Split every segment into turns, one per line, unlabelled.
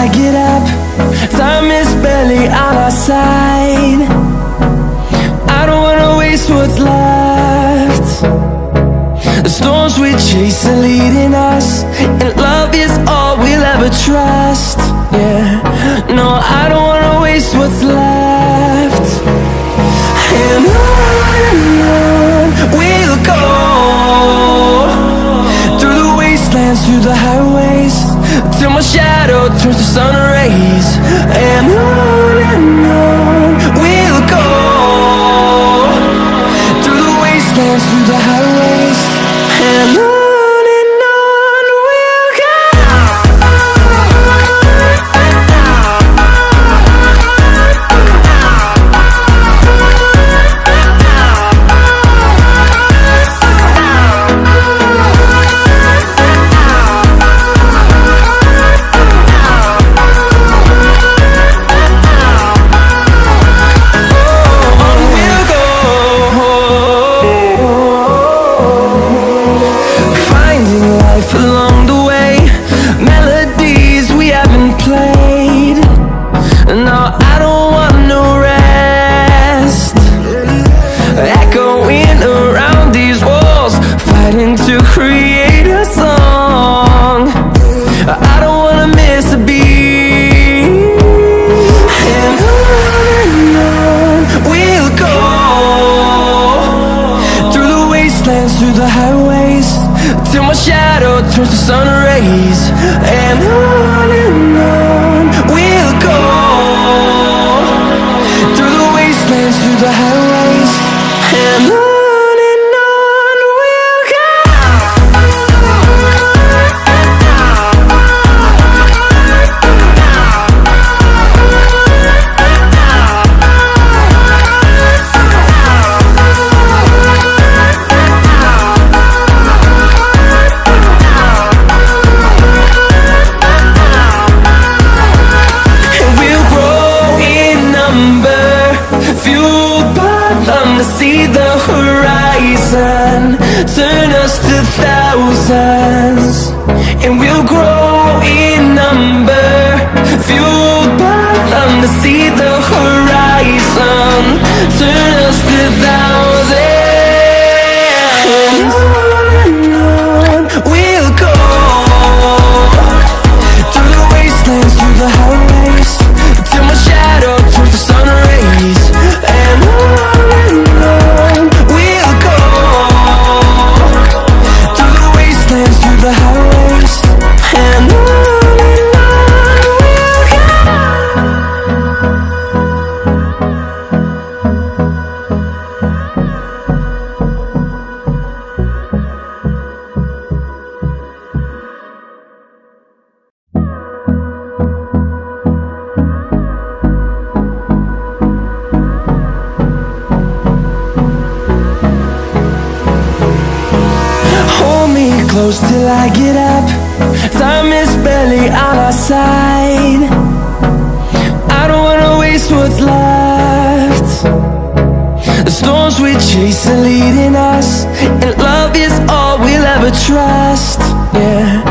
I get up. Time is barely on our side. I don't wanna waste what's left. The storms we chase are leading us, and love is all we'll ever trust. Yeah, no, I don't wanna waste what's left. And on we'll go, through the wastelands, through the highways, till my shadow turns to sun rays. And on we'll go, through the wastelands, through the highways, and on we'll go. Along the way, melodies we haven't played. No, I don't want no rest. Echoing around these walls, fighting to create a song. I don't wanna miss a beat. And on we'll go, through the wastelands, through the highways, till my shadow turns to sun rays. And on we'll go, through the wastelands, through the highways, and on we'll go. To see the horizon, turn us to thousands, and we'll grow in number, fueled by them. To see the horizon, turn us to thousands, and on we'll go, through the wastelands, through the highways, till my shadow turns to sun rays. And on we'll go, through the wastelands, through the highways, and on we'll go. Hold me close till I get up. Time is barely on our side. I don't wanna waste what's left. The storms we chase are leading us, and love is all we'll ever trust. Yeah,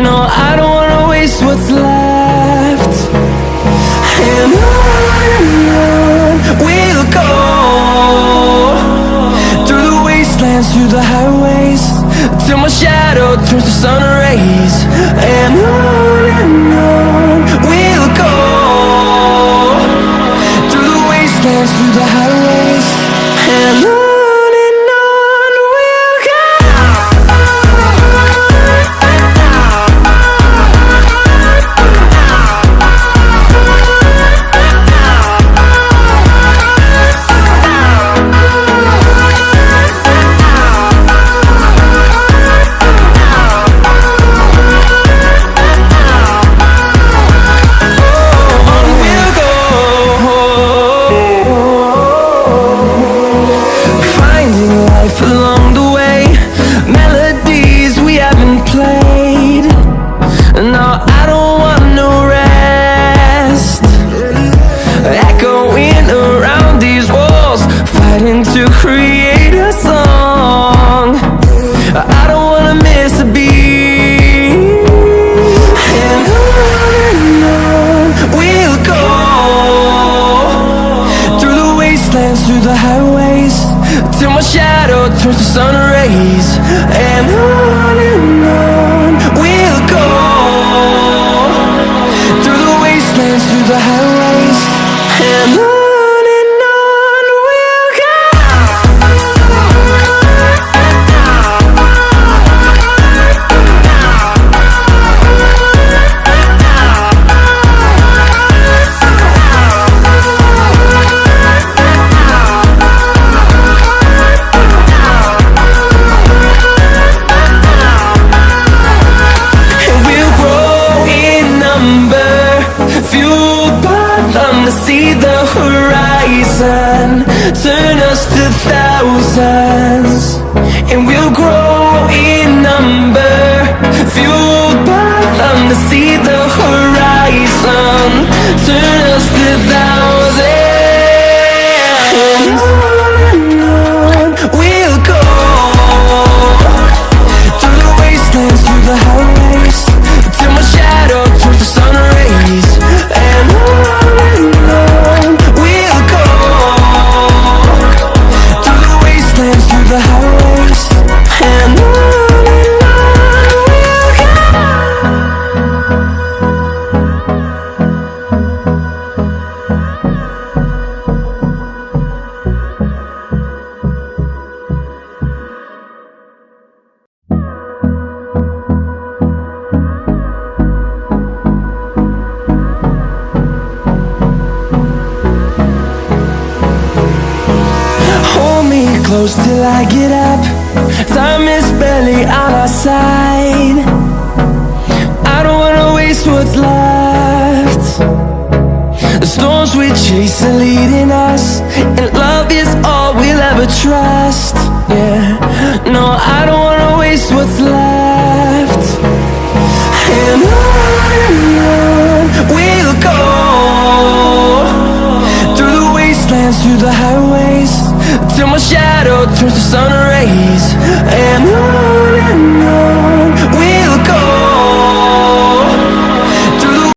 no, I don't wanna waste what's left. And on we'll go, through the wastelands, through the highways, till my shadow turns to sun rays. And on we'll go, through the wastelands, through the highways, and on we'll go. till my shadow turns to sun rays. And on we'll go, through the wastelands, through the highways. And on we'll go. To see the horizon, turn us to thousands, and we'll grow in number, fueled by them. To see the horizon, turn us to thousands, and on we'll go, through the wastelands, through the highways, till my shadow turns to sun rays. And through the highways, and on close till I get up. Time is barely on our side. I don't wanna waste what's left. The storms we chase are leading us, and love is all we'll ever trust. Yeah, no, I don't wanna waste what's left. And on we'll go, through the wastelands, through the highways, till my shadow turns to sun rays. And on